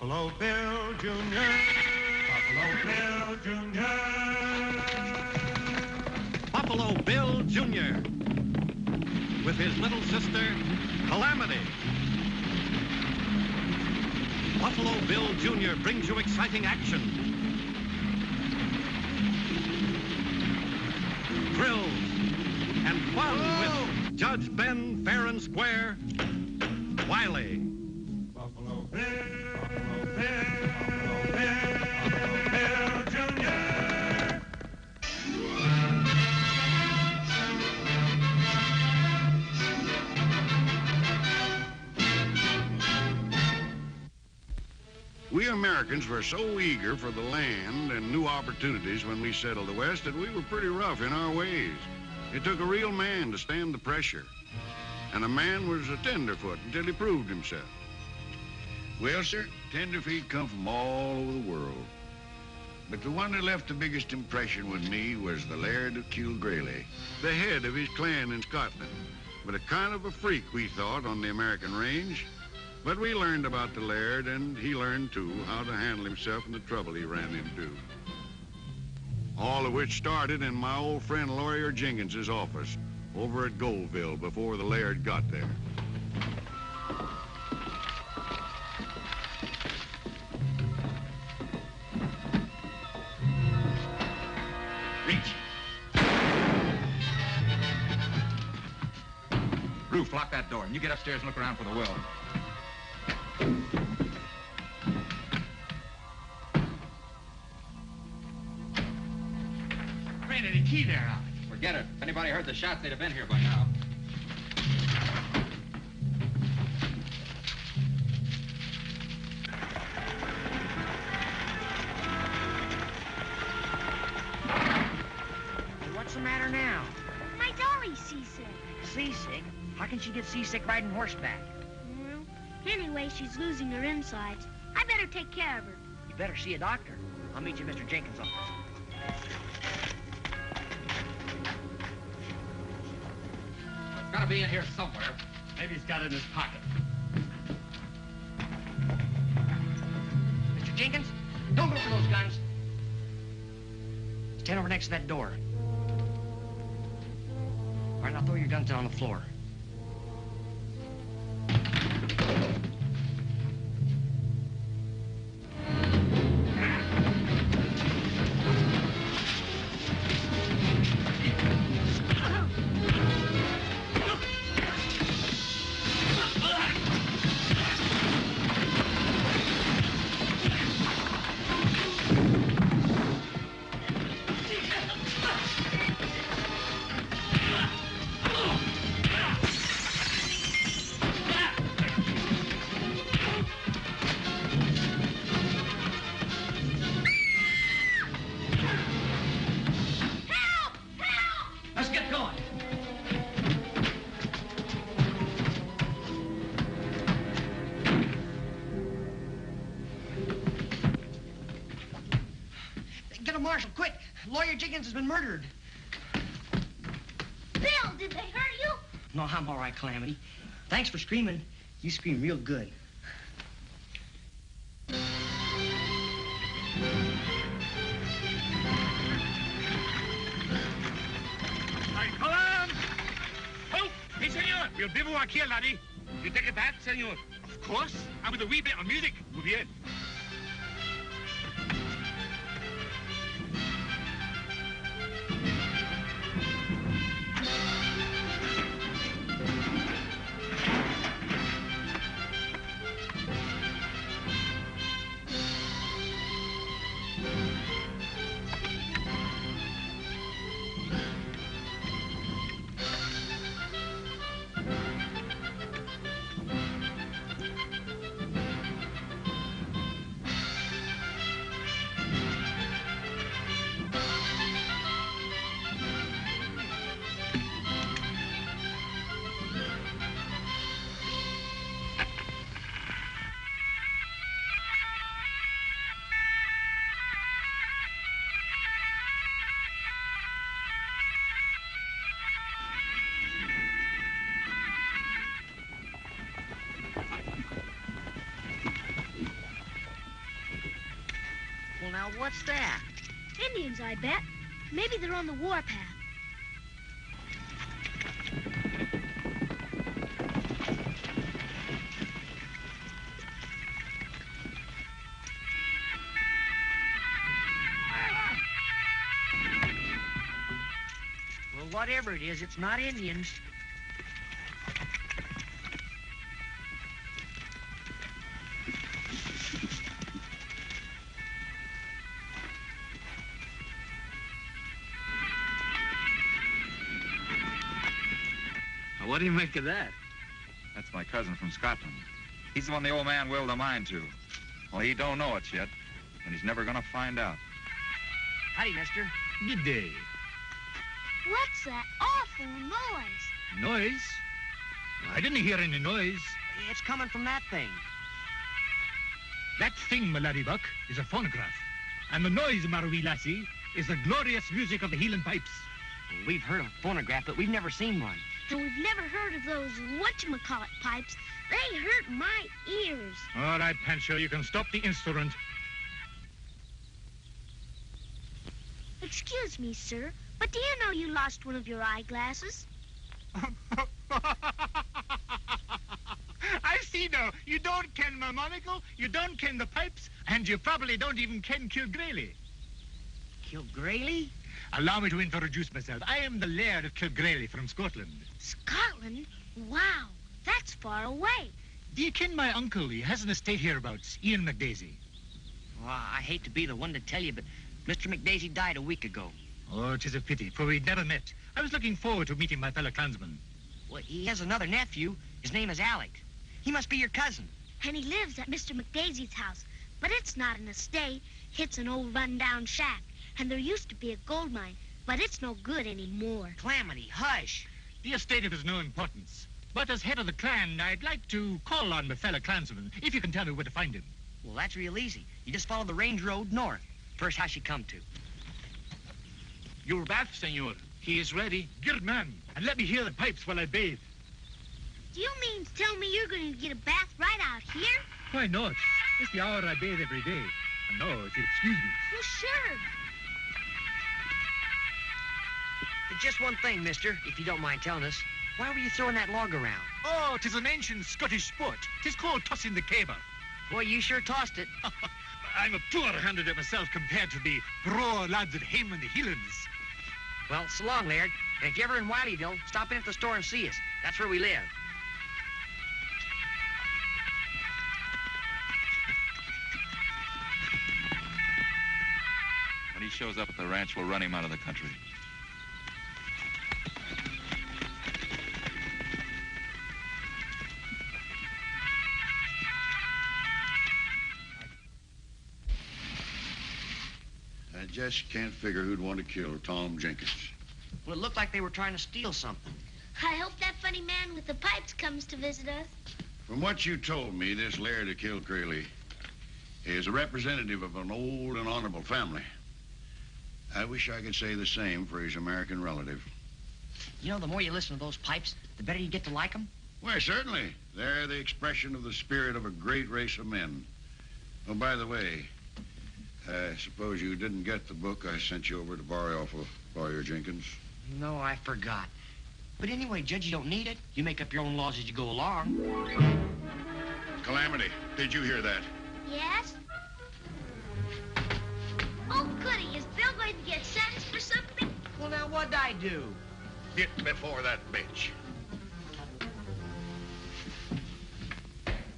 Buffalo Bill Jr. Buffalo Bill Jr. Buffalo Bill Jr. with his little sister, Calamity. Buffalo Bill Jr. brings you exciting action, thrills, and fun with Judge Ben fair and square, Wiley. Buffalo Bill, Buffalo Bill, Buffalo Bill, Buffalo Bill Jr. We Americans were so eager for the land and new opportunities when we settled the West that we were pretty rough in our ways. It took a real man to stand the pressure. And a man was a tenderfoot until he proved himself. Well, sir, tenderfeet come from all over the world. But the one that left the biggest impression with me was the Laird of Kilgrayleigh, the head of his clan in Scotland. But a kind of a freak, we thought, on the American range. But we learned about the Laird, and he learned, too, how to handle himself and the trouble he ran into. All of which started in my old friend Lawyer Jenkins's office over at Goldville before the Laird got there. Reach. Roof, lock that door, and you get upstairs and look around for the will. There ain't any key there, Alex. Forget it. If anybody heard the shots, they'd have been here by now. What's the matter now? My dolly's seasick. Seasick? How can she get seasick riding horseback? Well, anyway, she's losing her insides. I better take care of her. You better see a doctor. I'll meet you at Mr. Jenkins' office. It's gotta be in here somewhere. Maybe he's got it in his pocket. Mr. Jenkins, don't go for those guns. Stand over next to that door. All right, now throw your guns down on the floor. Marshal, quick! Lawyer Jenkins has been murdered. Bill, did they hurt you? No, I'm all right, Calamity. Thanks for screaming. You scream real good. Hey, Calam! Oh, hey, senor. We'll bivouac here, laddie. You take a bath, senor? Of course. And with a wee bit of music. Muy bien. Well, now, what's that? Indians, I bet. Maybe they're on the warpath. Well, whatever it is, it's not Indians. What do you make of that? That's my cousin from Scotland. He's the one the old man willed a mine to. Well, he don't know it yet, and he's never gonna find out. Howdy, mister. Good day. What's that awful noise? Noise? I didn't hear any noise. It's coming from that thing. That thing, my laddie buck, is a phonograph. And the noise, my wee lassie, is the glorious music of the Heelan pipes. Well, we've heard of a phonograph, but we've never seen one. And we've never heard of those whatchamacallit pipes. They hurt my ears. All right, Pancho, you can stop the instrument. Excuse me, sir, but do you know you lost one of your eyeglasses? I see now. You don't ken my monocle, you don't ken the pipes, and you probably don't even ken Kilgraylie. Kilgraylie? Allow me to introduce myself. I am the Laird of Kilgraylie from Scotland. Scotland? Wow, that's far away. Do you ken my uncle? He has an estate hereabouts, Ian McDaisy. Well, I hate to be the one to tell you, but Mr. McDaisy died a week ago. Oh, 'tis a pity, for we'd never met. I was looking forward to meeting my fellow clansman. Well, he has another nephew. His name is Alec. He must be your cousin. And he lives at Mr. McDaisy's house. But it's not an estate. It's an old run-down shack. And there used to be a gold mine, but it's no good anymore. Calamity, hush. The estate is no importance. But as head of the clan, I'd like to call on my fellow clansman, if you can tell me where to find him. Well, that's real easy. You just follow the range road north. First house you come to. Your bath, senor. He is ready. Good man. And let me hear the pipes while I bathe. Do you mean to tell me you're going to get a bath right out here? Why not? It's the hour I bathe every day. And now, if you excuse me. Well, sure. Just one thing, mister, if you don't mind telling us. Why were you throwing that log around? Oh, 'tis an ancient Scottish sport. 'Tis called tossing the caber. Boy, you sure tossed it. I'm a poor hand at it myself compared to the braw lads at home in the Heelans. Well, so long, Laird. And if you're ever in Wileydale, stop in at the store and see us. That's where we live. When he shows up at the ranch, we'll run him out of the country. I just can't figure who'd want to kill Tom Jenkins. Well, it looked like they were trying to steal something. I hope that funny man with the pipes comes to visit us. From what you told me, this Laird of Kilgraylie is a representative of an old and honorable family. I wish I could say the same for his American relative. You know, the more you listen to those pipes, the better you get to like them. Why, certainly. They're the expression of the spirit of a great race of men. Oh, by the way, I suppose you didn't get the book I sent you over to borrow off of Lawyer Jenkins? No, I forgot. But anyway, Judge, you don't need it. You make up your own laws as you go along. Calamity, did you hear that? Yes? Oh, goody. Is Bill going to get sentenced for something? Well, now, what'd I do? Get before that bitch.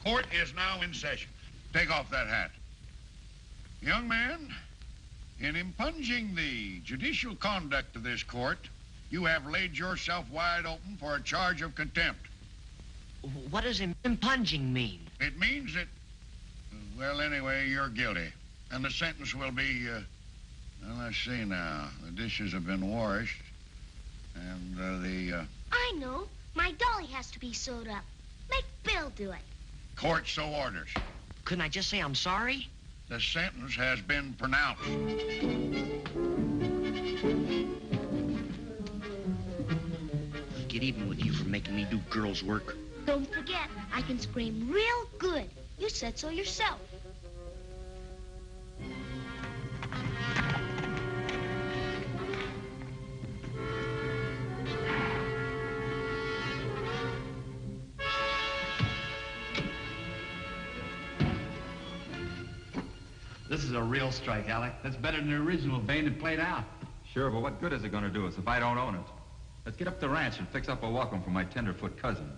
Court is now in session. Take off that hat. Young man, in impugning the judicial conduct of this court, you have laid yourself wide open for a charge of contempt. What does impunging mean? It means that, well, anyway, you're guilty. And the sentence will be, well, let's see now. The dishes have been washed. And I know. My dolly has to be sewed up. Make Bill do it. Court so orders. Couldn't I just say I'm sorry? The sentence has been pronounced. I'll get even with you for making me do girls' work. Don't forget, I can scream real good. You said so yourself. This is a real strike, Alec. That's better than the original Bain had played out. Sure, but what good is it going to do us if I don't own it? Let's get up the ranch and fix up a welcome for my Tenderfoot cousin.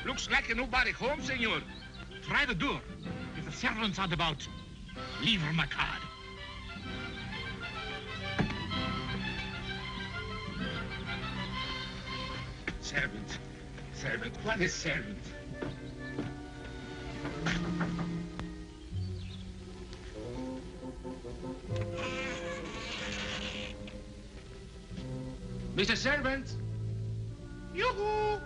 Looks like nobody home, senor. Try the door. If the servants are about, leave her my card. Servant. Servant. What is servant? Mr. Servant! Yoo-hoo!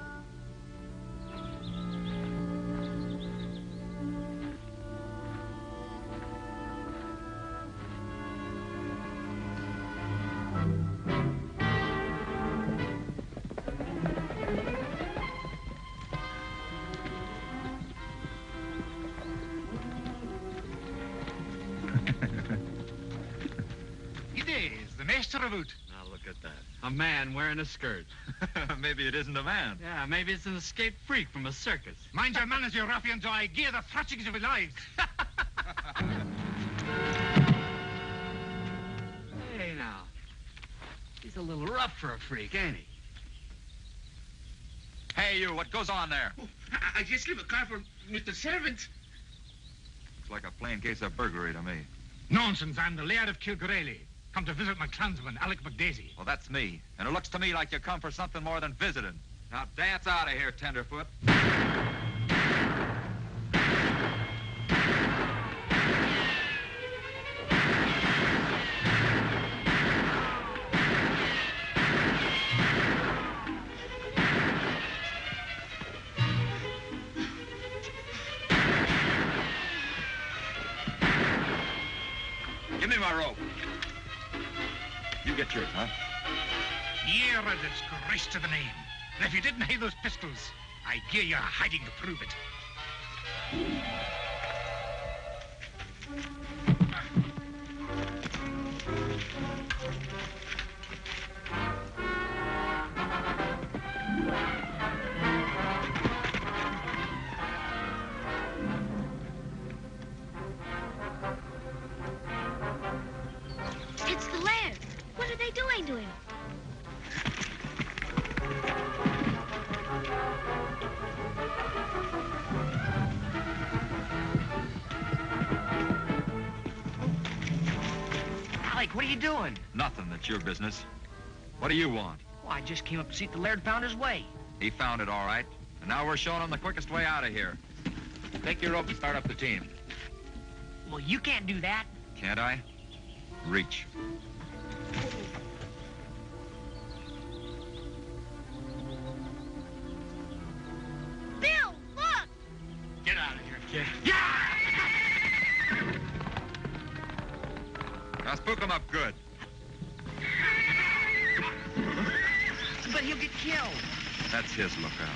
It is the master of it. Now look at that. A man wearing a skirt. Maybe it isn't a man. Yeah, maybe it's an escaped freak from a circus. Mind your manners, you ruffians, or I gear the thrashings of your lives. Hey, now. He's a little rough for a freak, ain't he? Hey, you, what goes on there? I just leave a car for Mr. Servant. Looks like a plain case of burglary to me. Nonsense, I'm the Laird of Kilgarely. Come to visit my clansman, Alec McDaisy. Well, that's me. And it looks to me like you come for something more than visiting. Now dance out of here, Tenderfoot. Give me my rope. You get yours, huh? You're a disgrace to the name. And if you didn't have those pistols, I'd give you a hiding to prove it. It's the Laird. What are they doing to him? Alec, what are you doing? Nothing, that's your business. What do you want? Well, I just came up to see if the Laird found his way. He found it all right. And now we're showing him the quickest way out of here. Take your rope and start up the team. Well, you can't do that. Can't I? Reach. Bill, look! Get out of here, kid. Now spook him up good. But he'll get killed. That's his lookout.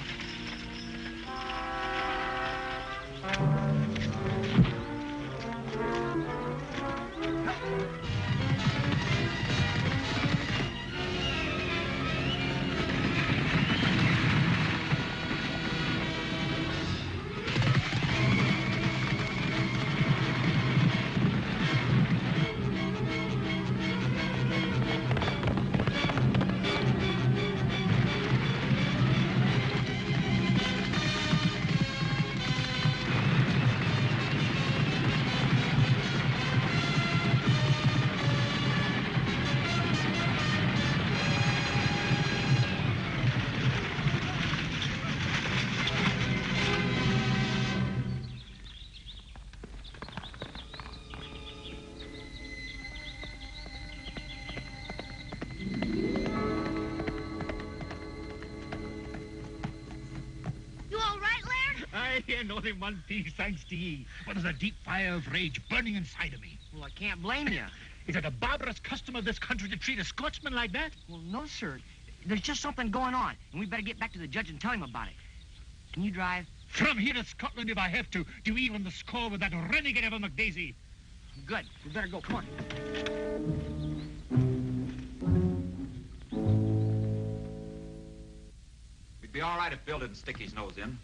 And only one piece, thanks to ye. But there's a deep fire of rage burning inside of me. Well, I can't blame you. Is it a barbarous custom of this country to treat a Scotsman like that? Well, no, sir. There's just something going on, and we better get back to the judge and tell him about it. Can you drive? From here to Scotland if I have to even the score with that renegade of a McDaisy. Good. We better go. Come on. Be all right if Bill didn't stick his nose in.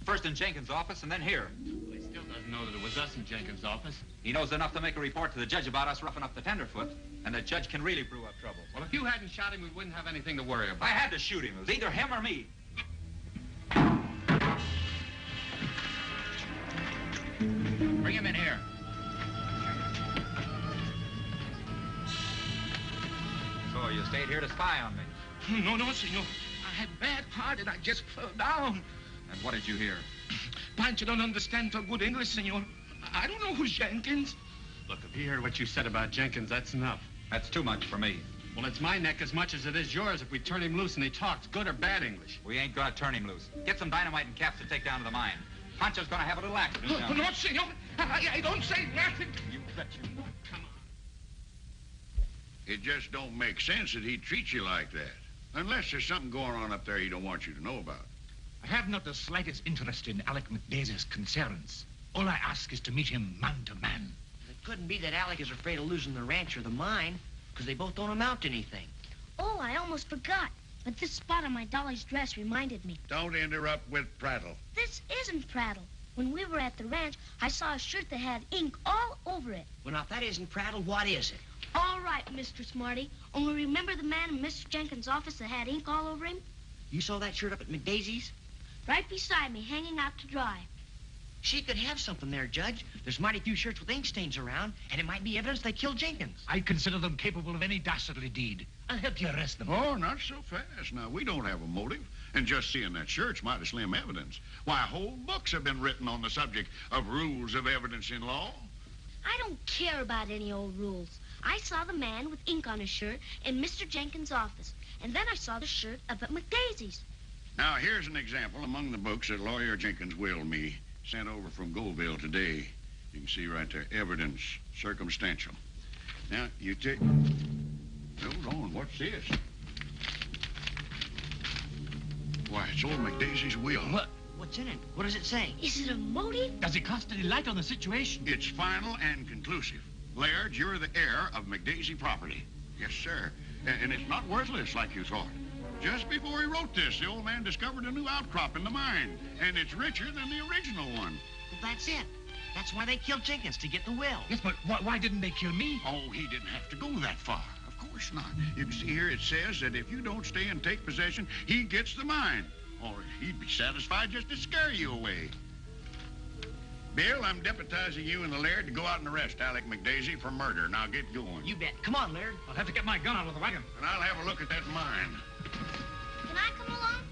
First in Jenkins' office and then here. Well, he still doesn't know that it was us in Jenkins' office. He knows enough to make a report to the judge about us roughing up the Tenderfoot, and the judge can really brew up trouble. Well, if you hadn't shot him, we wouldn't have anything to worry about. I had to shoot him. It was either him or me. Bring him in here. So you stayed here to spy on me? No, senor. I had bad heart and I just fell down. And what did you hear? Pancho don't understand so good English, senor. I don't know who's Jenkins. Look, if he heard what you said about Jenkins, that's enough. That's too much for me. Well, it's my neck as much as it is yours if we turn him loose and he talks good or bad English. We ain't gonna turn him loose. Get some dynamite and caps to take down to the mine. Pancho's gonna have a little accident down No, there. senor. I don't say nothing. You bet you won't. Come on. It just don't make sense that he'd treat you like that. Unless there's something going on up there he don't want you to know about. I have not the slightest interest in Alec McDaisie's concerns. All I ask is to meet him man to man. It couldn't be that Alec is afraid of losing the ranch or the mine, because they both don't amount to anything. Oh, I almost forgot. But this spot on my dolly's dress reminded me. Don't interrupt with prattle. This isn't prattle. When we were at the ranch, I saw a shirt that had ink all over it. Well, now, if that isn't prattle, what is it? All right, Mr. Smarty. Only remember the man in Mr. Jenkins' office that had ink all over him? You saw that shirt up at McDaisie's? Right beside me, hanging out to dry. She could have something there, Judge. There's mighty few shirts with ink stains around, and it might be evidence they killed Jenkins. I consider them capable of any dastardly deed. I'll help you arrest them. Oh, not so fast. Now, we don't have a motive, and just seeing that shirt's mighty slim evidence. Why, whole books have been written on the subject of rules of evidence in law. I don't care about any old rules. I saw the man with ink on his shirt in Mr. Jenkins' office, and then I saw the shirt up at McDaisie's. Now, here's an example among the books that Lawyer Jenkins willed me, sent over from Goldville today. You can see right there, evidence, circumstantial. Now, you take... Hold on, what's this? Why, it's old McDaisie's will. What? What's in it? What does it say? Is it a motive? Does it cast any light on the situation? It's final and conclusive. Laird, you're the heir of McDaisie property. Yes, sir. And it's not worthless like you thought. Just before he wrote this, the old man discovered a new outcrop in the mine, and it's richer than the original one. Well, that's it. That's why they killed Jenkins, to get the will. Yes, but why didn't they kill me? Oh, he didn't have to go that far. Of course not. You can see here it says that if you don't stay and take possession, he gets the mine. Or he'd be satisfied just to scare you away. Bill, I'm deputizing you and the Laird to go out and arrest Alec McDaisie for murder. Now get going. You bet. Come on, Laird. I'll have to get my gun out of the wagon. And I'll have a look at that mine. Can I come along?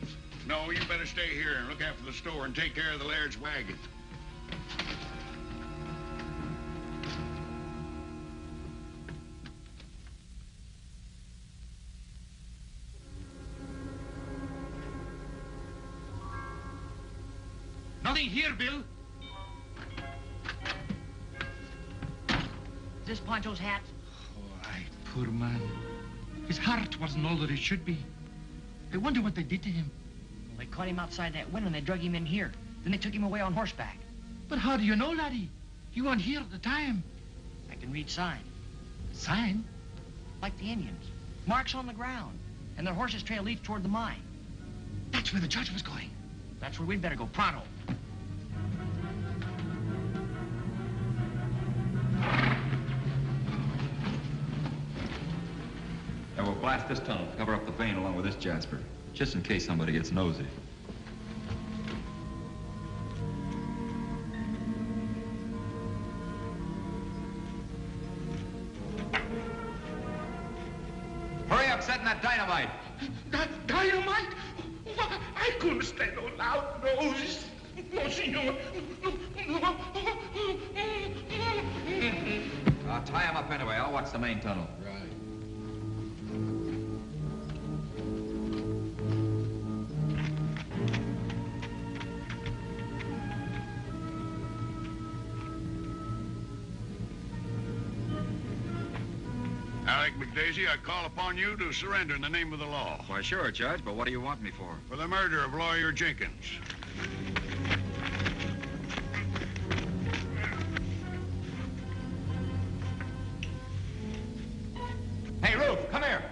No, you better stay here and look after the store and take care of the Laird's wagon. Nothing here, Bill. Is this Pancho's hat? Oh, poor man. His heart wasn't all that it should be. I wonder what they did to him. Well, they caught him outside that window and they drug him in here. Then they took him away on horseback. But how do you know, laddie? You weren't here at the time. I can read sign. Sign? Like the Indians. Marks on the ground. And their horses trail leads toward the mine. That's where the judge was going. That's where we'd better go, pronto. And we'll blast this tunnel, cover up the vein along with this Jasper, just in case somebody gets nosy. Hurry up, setting that dynamite. Dynamite? Why, I couldn't stand no loud noise. No, senor. No. I'll tie him up anyway. I'll watch the main tunnel. Right. Alec McDaisie, I call upon you to surrender in the name of the law. Why, sure, Judge, but what do you want me for? For the murder of Lawyer Jenkins. Hey, Ruth, come here.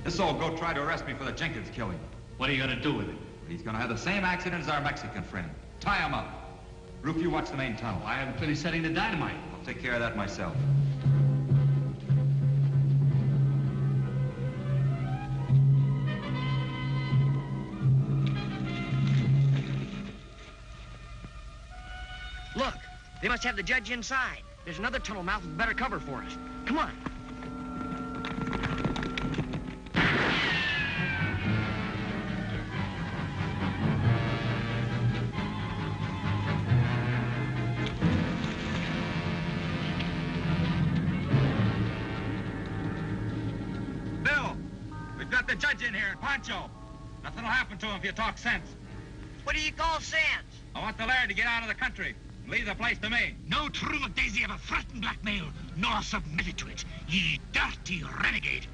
This'll go try to arrest me for the Jenkins killing. What are you gonna do with it? He's gonna have the same accident as our Mexican friend. Tie him up. Roof, you watch the main tunnel. I haven't finished setting the dynamite. I'll take care of that myself. Look, they must have the judge inside. There's another tunnel mouth with better cover for us. Come on. Bill, we've got the judge in here and Pancho. Nothing will happen to him if you talk sense. What do you call sense? I want the laird to get out of the country. Leave the place to me. No true McDaisy ever threatened blackmail, nor submitted to it, ye dirty renegade.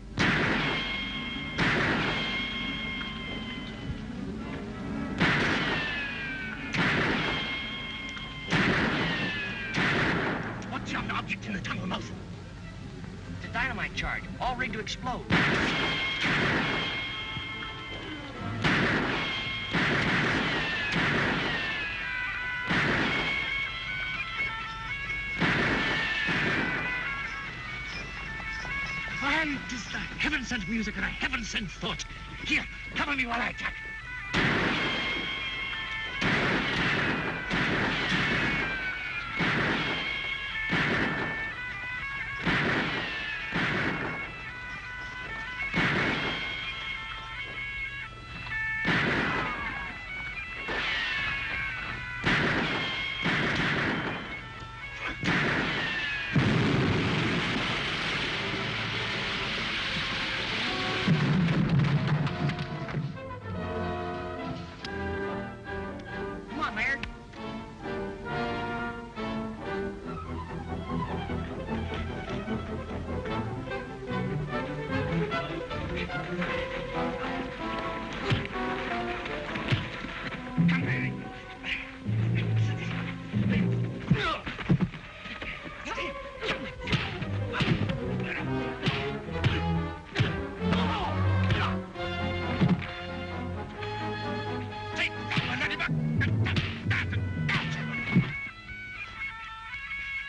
What's your object in the tunnel mouth? It's a dynamite charge, all ready to explode. And 'tis the heaven-sent music and a heaven-sent thought. Here, cover me while I attack.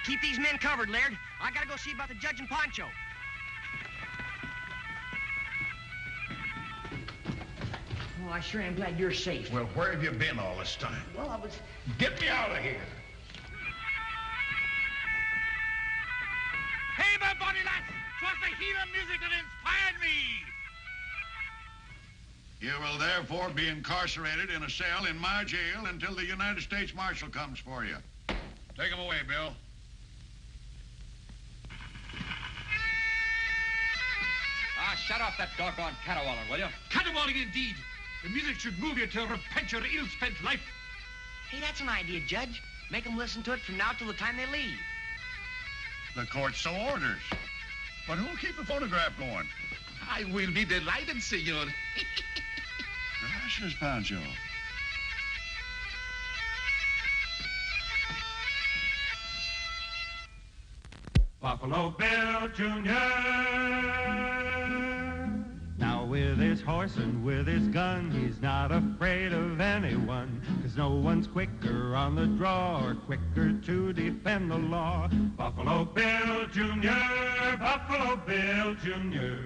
Keep these men covered, Laird. I gotta go see about the judge and Pancho. Oh, I sure am glad you're safe. Well, where have you been all this time? Well, I was... Get me out of here. Hey, my body lads! 'Twas the healing music that inspired me! You will therefore be incarcerated in a cell in my jail until the United States Marshal comes for you. Take him away, Bill. Shut off that doggone caterwauling, will you? Caterwauling indeed. The music should move you to repent your ill-spent life. Hey, that's an idea, Judge. Make them listen to it from now till the time they leave. The court so orders. But who'll keep the phonograph going? I will be delighted, senor. Gracias, Pancho. Buffalo Bill Jr. Now with his horse and with his gun, he's not afraid of anyone, 'cause no one's quicker on the draw or quicker to defend the law. Buffalo Bill Jr., Buffalo Bill Jr.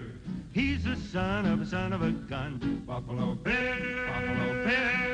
He's the son of a gun. Buffalo Bill, Buffalo Bill.